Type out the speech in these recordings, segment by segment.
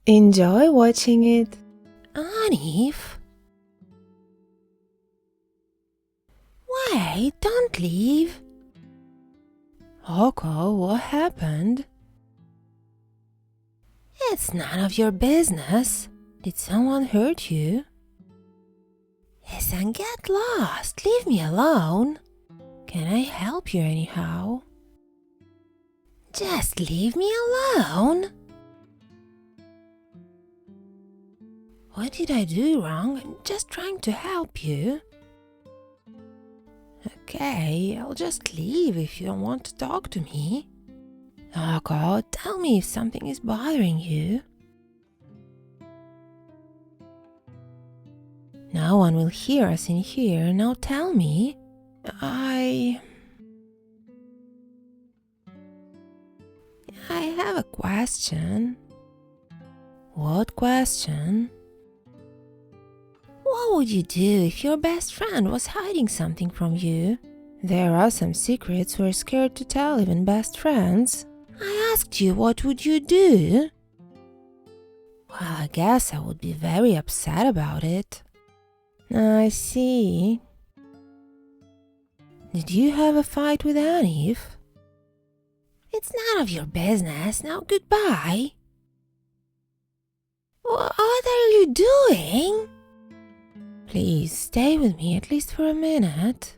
Enjoy watching it. Anif? Wait, don't leave. Oko, what happened? It's none of your business. Did someone hurt you? Listen, get lost. Leave me alone. Can I help you anyhow? Just leave me alone. What did I do wrong? I'm just trying to help you. Okay, I'll just leave if you don't want to talk to me. Oko, tell me if something is bothering you. No one will hear us in here. Now tell me. I have a question. What question? What would you do if your best friend was hiding something from you? There are some secrets we're scared to tell even best friends. I asked you, what would you do? Well, I guess I would be very upset about it. I see. Did you have a fight with Anif? It's none of your business. Now goodbye. What are you doing? Please stay with me at least for a minute.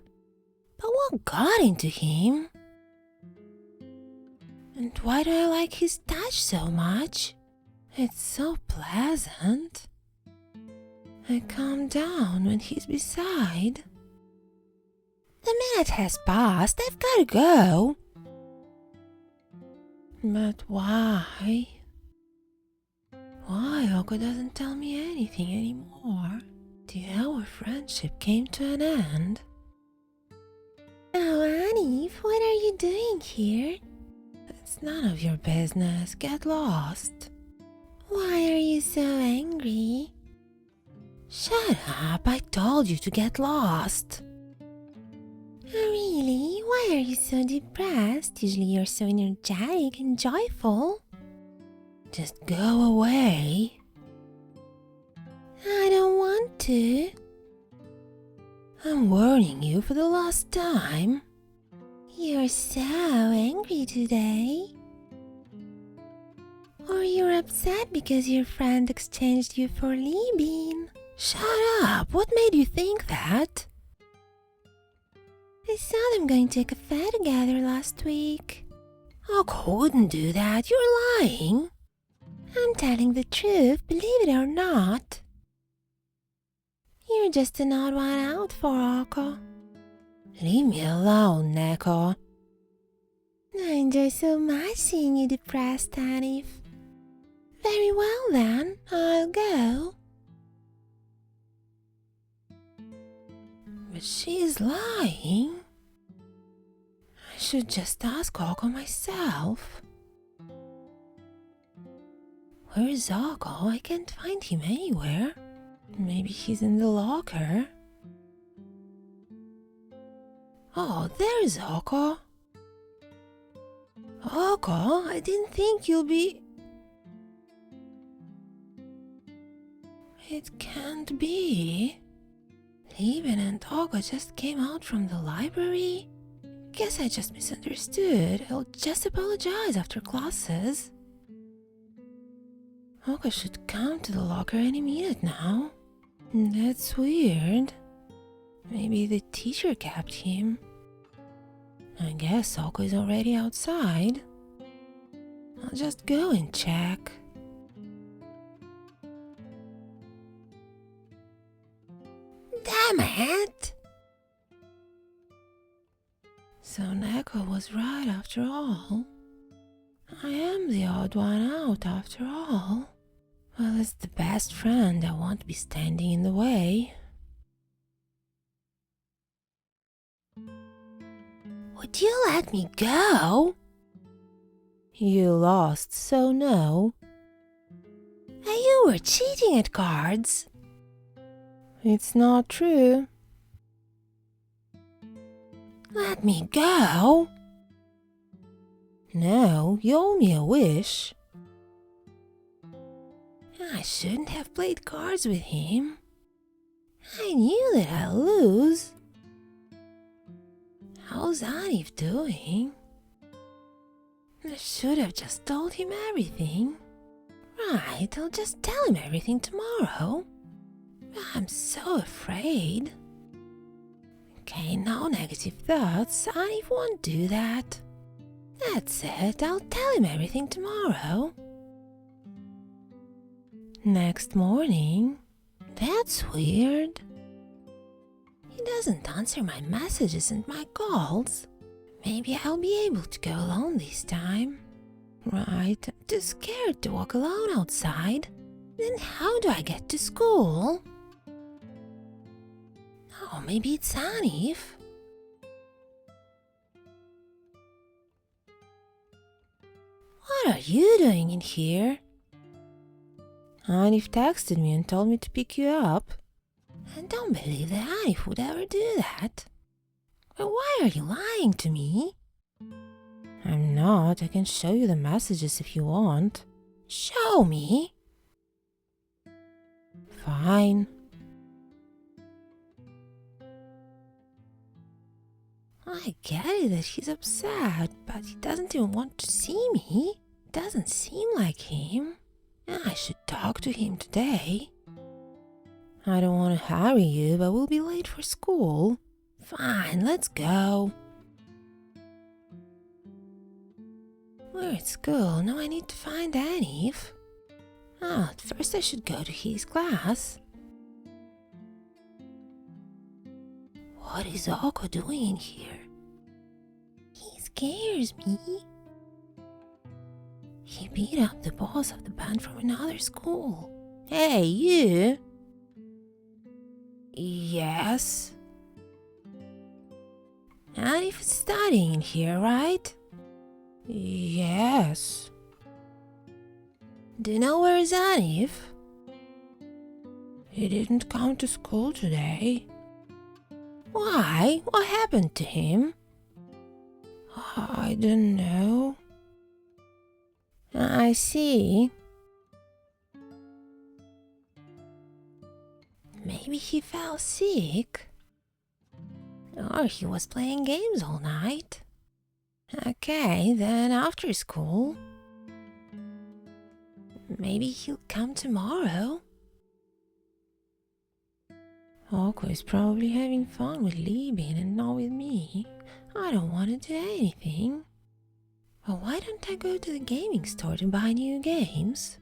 But what got into him? And why do I like his touch so much? It's so pleasant. I calm down when he's beside. The minute has passed. I've got to go. But why? Why Oko doesn't tell me anything anymore? Our friendship came to an end. Oh, Anif, what are you doing here? It's none of your business. Get lost. Why are you so angry? Shut up. I told you to get lost. Oh, really? Why are you so depressed? Usually you're so energetic and joyful. Just go away. I don't want to. I'm warning you for the last time. You're so angry today. Or you're upset because your friend exchanged you for Libin. Shut up! What made you think that? I saw them going to a cafe together last week. Oko wouldn't do that. You're lying. I'm telling the truth, believe it or not. You're just an odd one out for Oko. Leave me alone, Neko. I enjoy so much seeing you depressed, Anif. Very well then, I'll go. But she's lying. I should just ask Oko myself. Where is Oko? I can't find him anywhere. Maybe he's in the locker. Oh, there's Oko. Oko, I didn't think you'll be... It can't be. Libin and Oko just came out from the library. Guess I just misunderstood. I'll just apologize after classes. Oko should come to the locker any minute now. That's weird. Maybe the teacher kept him. I guess Oko is already outside. I'll just go and check. Damn it! So Neko was right after all. I am the odd one out after all. Well, as the best friend, I won't be standing in the way. Would you let me go? You lost, so no. You were cheating at cards. It's not true. Let me go. No, you owe me a wish. I shouldn't have played cards with him. I knew that I'd lose. How's Anif doing? I should have just told him everything. Right, I'll just tell him everything tomorrow. I'm so afraid. Okay, no negative thoughts. Anif won't do that. That's it, I'll tell him everything tomorrow. Next morning. That's weird. He doesn't answer my messages and my calls. Maybe I'll be able to go alone this time. Right, I'm too scared to walk alone outside. Then how do I get to school? Oh, maybe it's Anif. What are you doing in here? Anif texted me and told me to pick you up. I don't believe that Anif would ever do that. But why are you lying to me? I'm not. I can show you the messages if you want. Show me. Fine. I get it that he's upset, but he doesn't even want to see me. Doesn't seem like him. I should talk to him today. I don't want to hurry you, but we'll be late for school. Fine, let's go. We're at school, now I need to find Anif. Oh, at first I should go to his class. What is Oko doing in here? He scares me. He beat up the boss of the band from another school. Hey, you! Yes? Anif is studying in here, right? Yes. Do you know where is Anif? He didn't come to school today. Why? What happened to him? I don't know. I see. Maybe he fell sick. Or he was playing games all night. Okay, then after school. Maybe he'll come tomorrow. Oko is probably having fun with Libin and not with me. I don't want to do anything. But why don't I go to the gaming store to buy new games?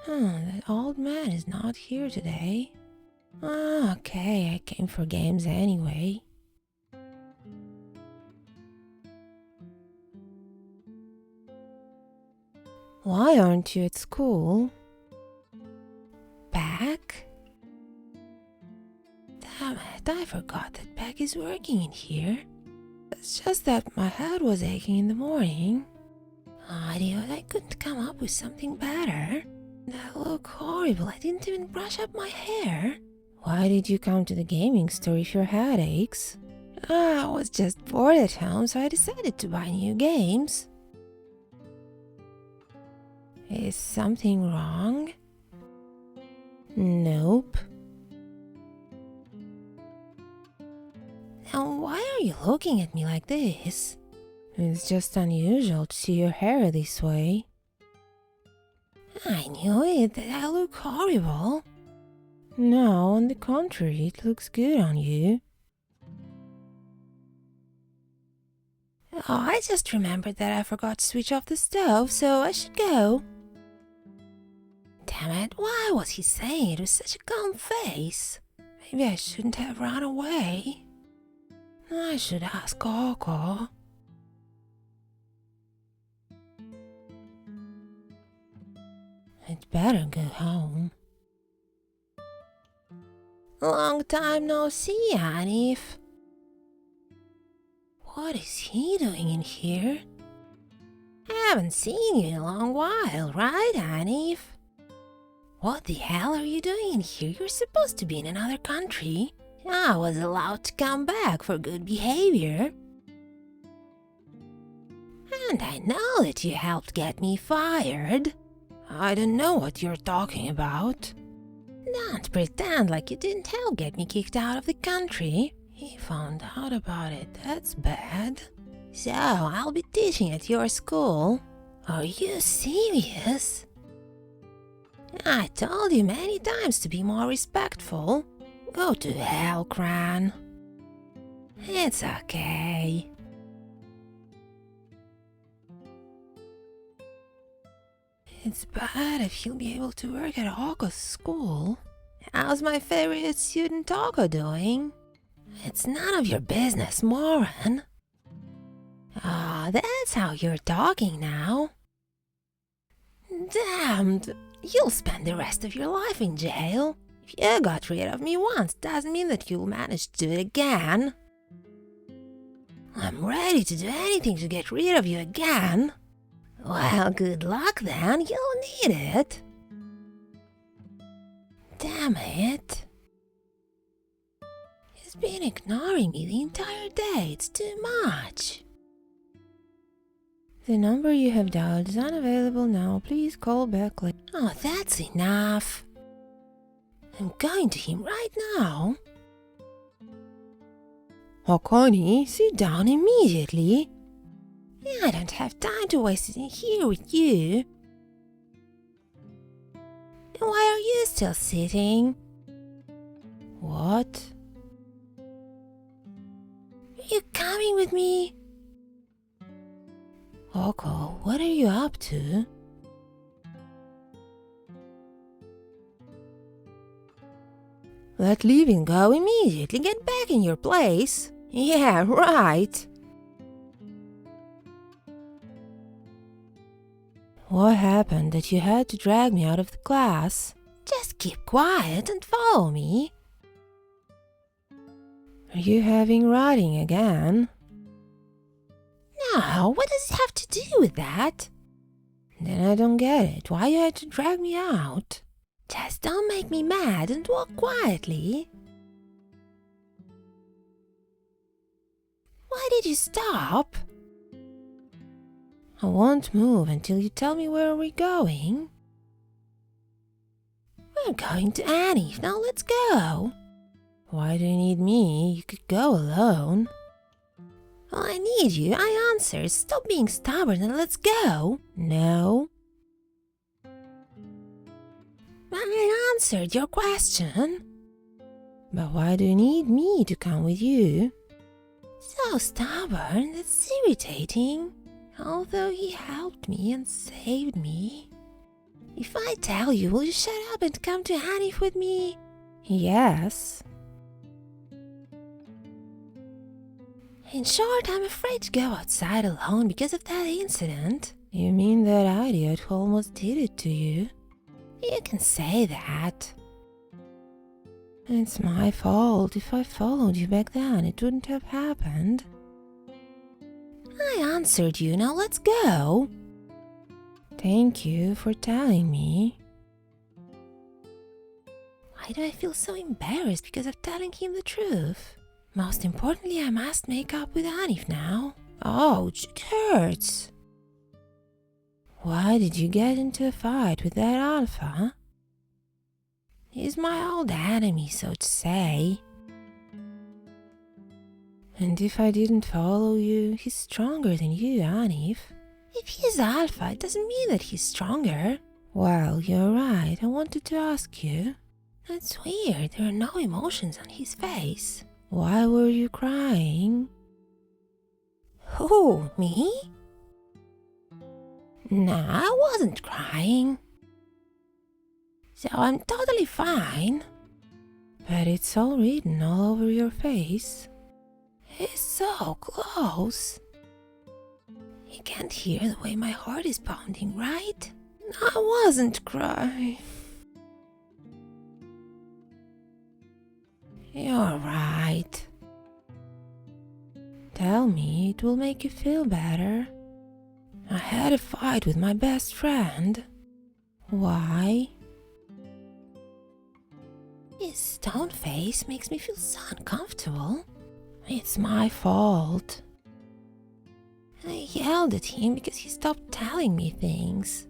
That old man is not here today. Okay, I came for games anyway. Why aren't you at school? Beck? Damn it, I forgot that Beck is working in here. It's just that my head was aching in the morning. Idiot, I couldn't come up with something better. That looked horrible, I didn't even brush up my hair. Why did you come to the gaming store if your head aches? I was just bored at home, so I decided to buy new games. Is something wrong? Nope. Now why are you looking at me like this? It's just unusual to see your hair this way. I knew it, that I look horrible. No, on the contrary, it looks good on you. Oh, I just remembered that I forgot to switch off the stove, so I should go. Damn it, why was he saying it with such a calm face? Maybe I shouldn't have run away. I should ask Oko. I'd better go home. Long time no see, Anif. What is he doing in here? I haven't seen you in a long while, right, Anif? What the hell are you doing in here? You're supposed to be in another country. I was allowed to come back for good behavior. And I know that you helped get me fired. I don't know what you're talking about. Don't pretend like you didn't help get me kicked out of the country. He found out about it, that's bad. So, I'll be teaching at your school. Are you serious? I told you many times to be more respectful. Go to hell, Cran. It's okay. It's bad if he'll be able to work at Oko's school. How's my favorite student Oko doing? It's none of your business, moron. Ah, that's how you're talking now. Damned, you'll spend the rest of your life in jail. If you got rid of me once, doesn't mean that you'll manage to do it again. I'm ready to do anything to get rid of you again. Well, good luck then, you'll need it. Damn it. He's been ignoring me the entire day, it's too much. The number you have dialed is unavailable now, please call back later. Oh, that's enough. I'm going to him right now. Okoni, sit down immediately. I don't have time to waste it in here with you. Why are you still sitting? What? Are you coming with me? Oko, what are you up to? Let leaving go immediately. Get back in your place. Yeah, right. What happened that you had to drag me out of the class? Just keep quiet and follow me. Are you having writing again? No, what does it have to do with that? Then I don't get it. Why you had to drag me out? Just don't make me mad and walk quietly. Why did you stop? I won't move until you tell me where we're going. We're going to Annie. Now let's go. Why do you need me? You could go alone. Oh, I need you. I answered. Stop being stubborn and let's go. No. I answered your question. But why do you need me to come with you? So stubborn, that's irritating. Although he helped me and saved me. If I tell you, will you shut up and come to Hanif with me? Yes. In short, I'm afraid to go outside alone because of that incident. You mean that idiot who almost did it to you? You can say that. It's my fault. If I followed you back then, it wouldn't have happened. I answered you, now let's go. Thank you for telling me. Why do I feel so embarrassed because of telling him the truth? Most importantly, I must make up with Hanif now. Ouch, it hurts. Why did you get into a fight with that alpha? He's my old enemy, so to say. And if I didn't follow you, he's stronger than you, Hanif. If he's alpha, it doesn't mean that he's stronger. Well, you're right, I wanted to ask you. That's weird, there are no emotions on his face. Why were you crying? Who, me? Nah, I wasn't crying. So I'm totally fine. But it's all written all over your face. He's so close. You can't hear the way my heart is pounding, right? I wasn't crying. You're right. Tell me, it will make you feel better. I had a fight with my best friend. Why? His stone face makes me feel so uncomfortable. It's my fault. I yelled at him because he stopped telling me things.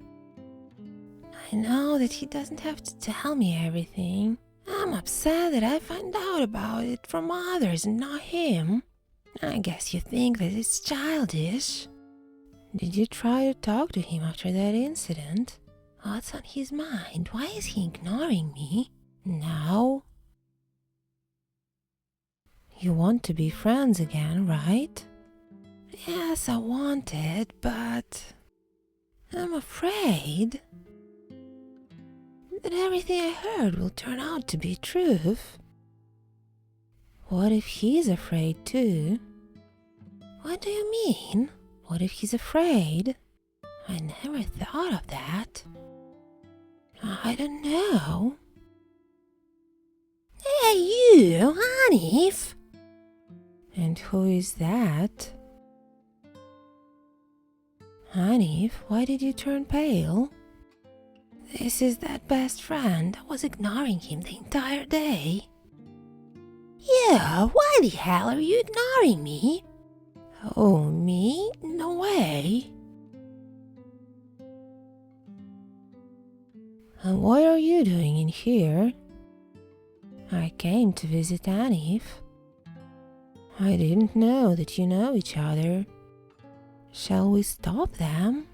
I know that he doesn't have to tell me everything. I'm upset that I find out about it from others and not him. I guess you think that it's childish. Did you try to talk to him after that incident? What's on his mind? Why is he ignoring me? No. You want to be friends again, right? Yes, I want it, but I'm afraid that everything I heard will turn out to be truth. What if he's afraid too? What do you mean? What if he's afraid? I never thought of that. I don't know. Hey you, Hanif! And who is that? Hanif, why did you turn pale? This is that best friend. I was ignoring him the entire day. Yeah, why the hell are you ignoring me? Oh, me? No way. And what are you doing in here? I came to visit Hanif. I didn't know that you know each other. Shall we stop them?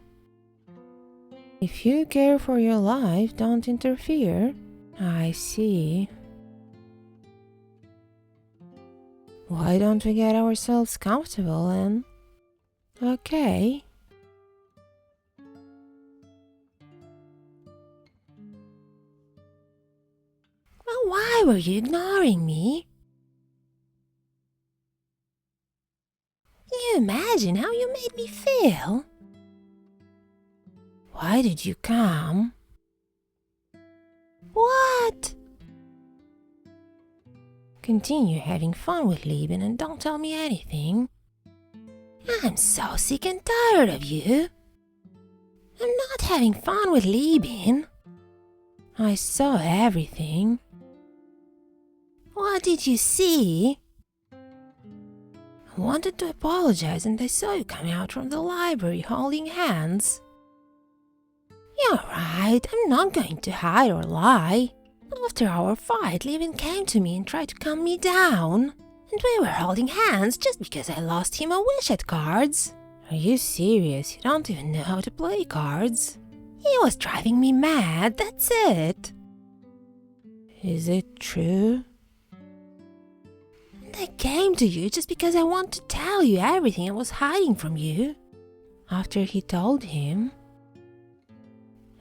If you care for your life, don't interfere. I see. Why don't we get ourselves comfortable and... Okay. Well, why were you ignoring me? Can you imagine how you made me feel? Why did you come? What? Continue having fun with Lieben and don't tell me anything. I'm so sick and tired of you. I'm not having fun with Lieben. I saw everything. What did you see? I wanted to apologize and I saw you coming out from the library holding hands. You're right, I'm not going to hide or lie. After our fight, Lieben came to me and tried to calm me down. And we were holding hands just because I lost him a wish at cards. Are you serious? You don't even know how to play cards. He was driving me mad, that's it. Is it true? And I came to you just because I want to tell you everything I was hiding from you. After he told him,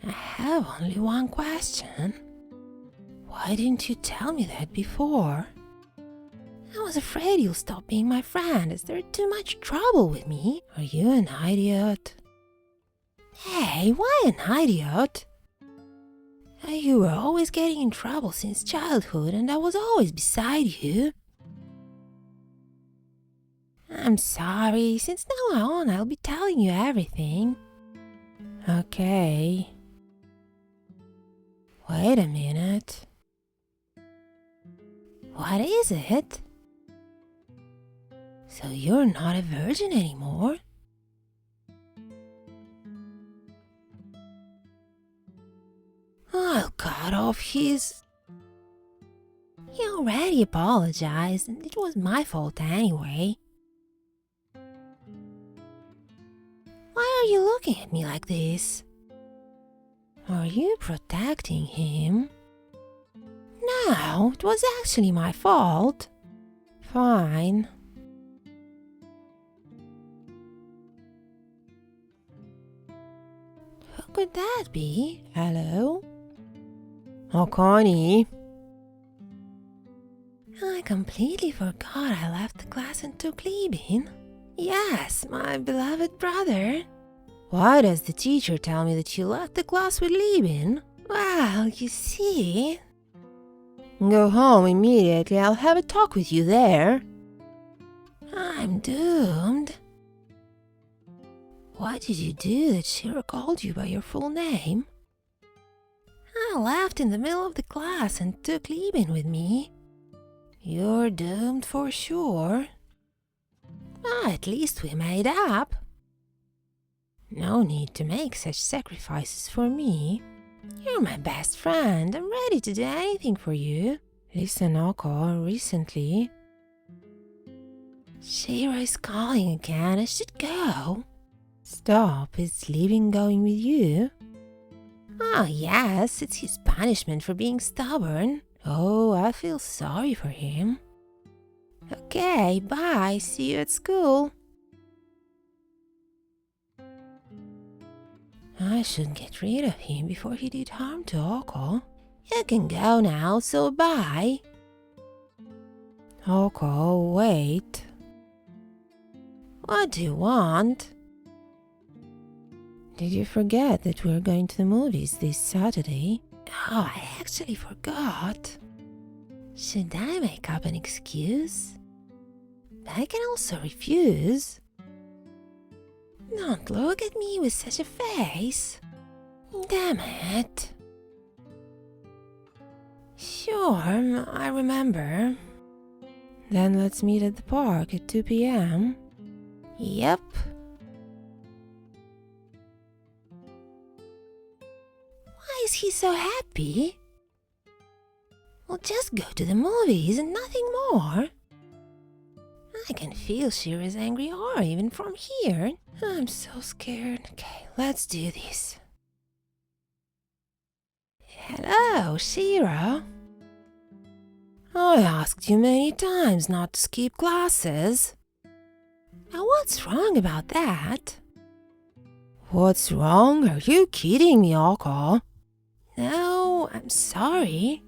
I have only one question. Why didn't you tell me that before? I was afraid you'll stop being my friend as there's too much trouble with me. Are you an idiot? Hey, why an idiot? You were always getting in trouble since childhood and I was always beside you. I'm sorry, since now on I'll be telling you everything. Okay. Wait a minute. What is it? So you're not a virgin anymore? I'll cut off his... He already apologized and it was my fault anyway. Why are you looking at me like this? Are you protecting him? No, it was actually my fault. Fine. Who could that be? Hello? Oh, Connie. I completely forgot I left the class and took Lieben. Yes, my beloved brother. Why does the teacher tell me that you left the class with Lieben? Well, you see... Go home immediately, I'll have a talk with you there. I'm doomed. What did you do that Shira called you by your full name? I left in the middle of the class and took Lieben with me. You're doomed for sure. At least we made up. No need to make such sacrifices for me. You're my best friend. I'm ready to do anything for you. Listen, Oko, recently Shira is calling again. I should go. Stop. Is leaving going with you? Oh, yes. It's his punishment for being stubborn. Oh, I feel sorry for him. Okay, bye. See you at school. I should get rid of him before he did harm to Oko. You can go now, so bye. Oko, wait. What do you want? Did you forget that we're going to the movies this Saturday? Oh, I actually forgot. Should I make up an excuse? I can also refuse. Don't look at me with such a face. Damn it. Sure, I remember. Then let's meet at the park at 2 p.m. Yep. Why is he so happy? We'll just go to the movies and nothing more. I can feel Shira's angry aura even from here. I'm so scared. Okay, let's do this. Hello, Shira. I asked you many times not to skip classes. Now what's wrong about that? What's wrong? Are you kidding me, Oko? No, I'm sorry.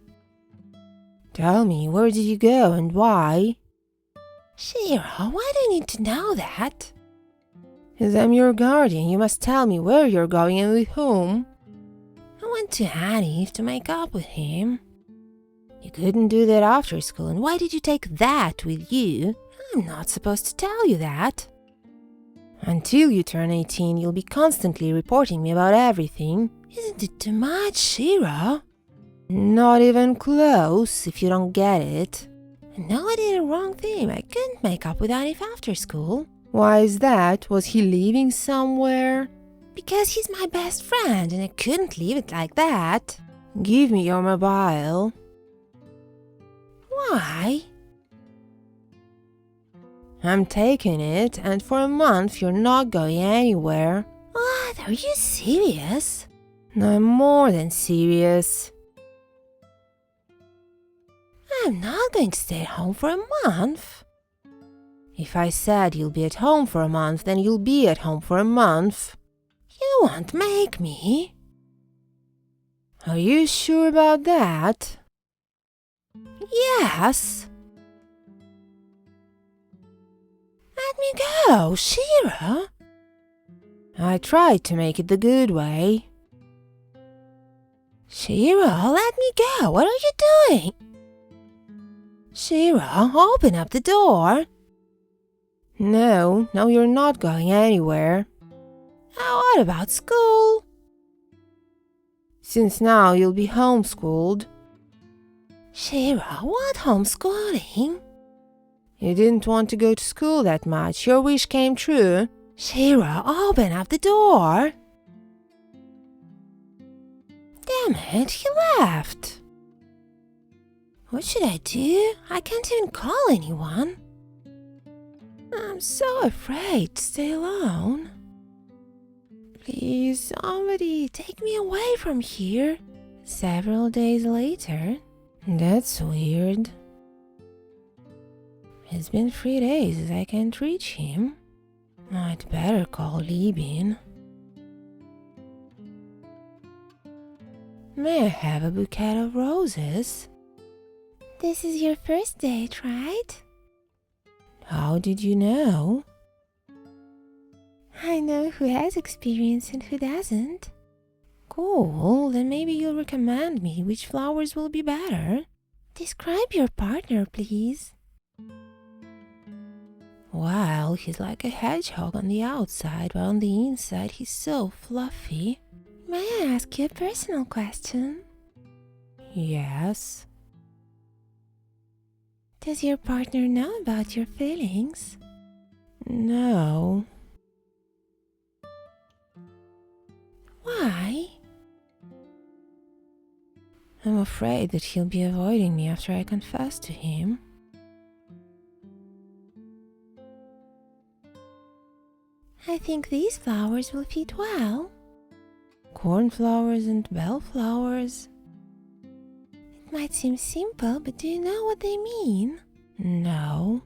Tell me, where did you go and why? Shira, why do you need to know that? As I'm your guardian, you must tell me where you're going and with whom. I went to Hanif to make up with him. You couldn't do that after school, and why did you take that with you? I'm not supposed to tell you that. Until you turn 18, you'll be constantly reporting me about everything. Isn't it too much, Shira? Not even close, if you don't get it. No, I did a wrong thing. I couldn't make up with Hanif after school. Why is that? Was he leaving somewhere? Because he's my best friend, and I couldn't leave it like that. Give me your mobile. Why? I'm taking it, and for a month you're not going anywhere. What? Are you serious? I'm more than serious. I'm not going to stay at home for a month. If I said you'll be at home for a month, then you'll be at home for a month. You won't make me. Are you sure about that? Yes. Let me go, Shira. I tried to make it the good way. Shira, let me go. What are you doing? Shira, open up the door. No, you're not going anywhere. What about school? Since now you'll be homeschooled. Shira, what homeschooling? You didn't want to go to school that much. Your wish came true. Shira, open up the door. Damn it, he left. What should I do? I can't even call anyone. I'm so afraid to stay alone. Please, somebody take me away from here. Several days later. That's weird. It's been 3 days I can't reach him. I'd better call Libin. May I have a bouquet of roses? This is your first date, right? How did you know? I know who has experience and who doesn't. Cool, then maybe you'll recommend me which flowers will be better. Describe your partner, please. Well, he's like a hedgehog on the outside, but on the inside he's so fluffy. May I ask you a personal question? Yes. Does your partner know about your feelings? No. Why? I'm afraid that he'll be avoiding me after I confess to him. I think these flowers will fit well. Cornflowers and bellflowers. It might seem simple, but do you know what they mean? No.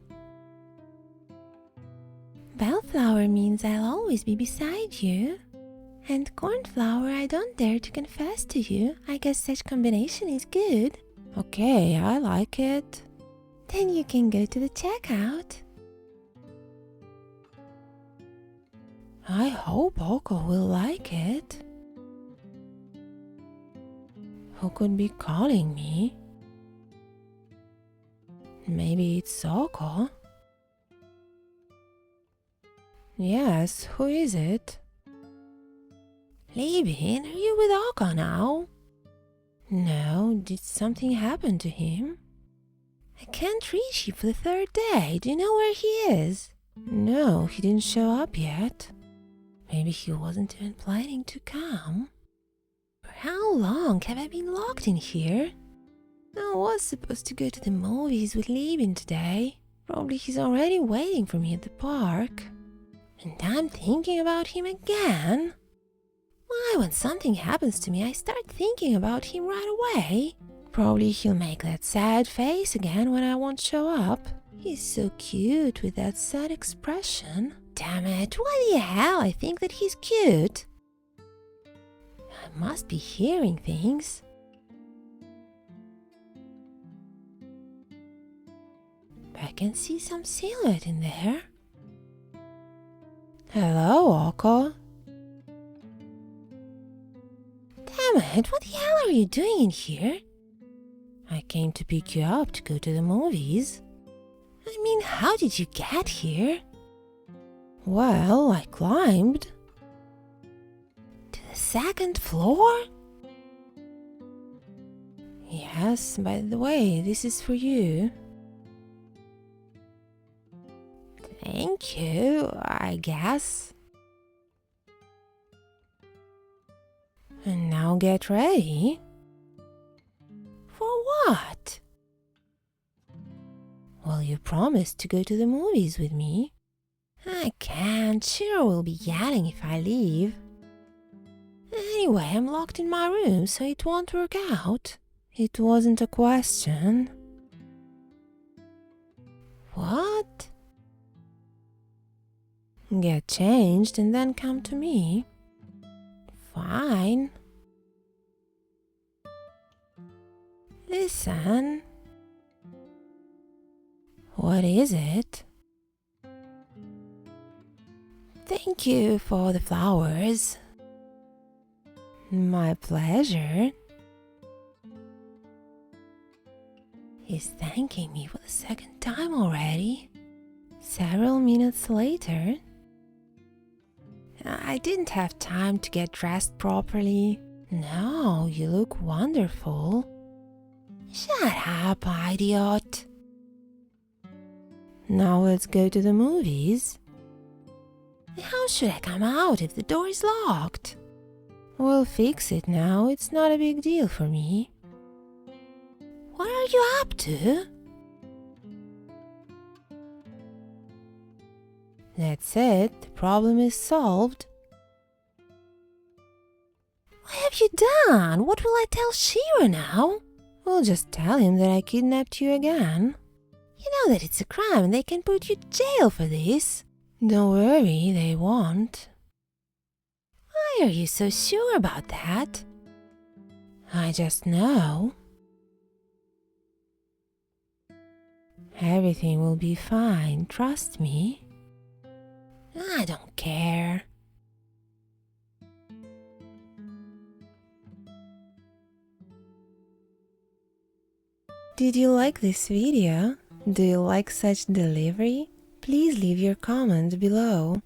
Bellflower means I'll always be beside you. And cornflower, I don't dare to confess to you. I guess such combination is good. Okay, I like it. Then you can go to the checkout. I hope Oko will like it. Who could be calling me? Maybe it's Oko? Yes, who is it? Levin, are you with Oko now? No, did something happen to him? I can't reach you for the third day. Do you know where he is? No, he didn't show up yet. Maybe he wasn't even planning to come. For how long have I been locked in here? I was supposed to go to the movies with Levin today. Probably he's already waiting for me at the park. And I'm thinking about him again. Why, when something happens to me, I start thinking about him right away. Probably he'll make that sad face again when I won't show up. He's so cute with that sad expression. Damn it, why the hell I think that he's cute? I must be hearing things. I can see some silhouette in there. Hello, Oko. Damn it, what the hell are you doing in here? I came to pick you up to go to the movies. I mean, how did you get here? Well, I climbed. To the second floor? Yes, by the way, this is for you. Thank you, I guess. And now get ready. For what? Well, you promised to go to the movies with me. I can't. Shiro will be yelling if I leave. Anyway, I'm locked in my room, so it won't work out. It wasn't a question. What? Get changed and then come to me. Fine. Listen. What is it? Thank you for the flowers. My pleasure. He's thanking me for the second time already. Several minutes later. I didn't have time to get dressed properly. No, you look wonderful. Shut up, idiot. Now let's go to the movies. How should I come out if the door is locked? We'll fix it now. It's not a big deal for me. What are you up to? That's it. The problem is solved. What have you done? What will I tell Shiro now? We'll just tell him that I kidnapped you again. You know that it's a crime and they can put you in jail for this. Don't worry, they won't. Why are you so sure about that? I just know. Everything will be fine, trust me. I don't care. Did you like this video? Do you like such delivery? Please leave your comment below.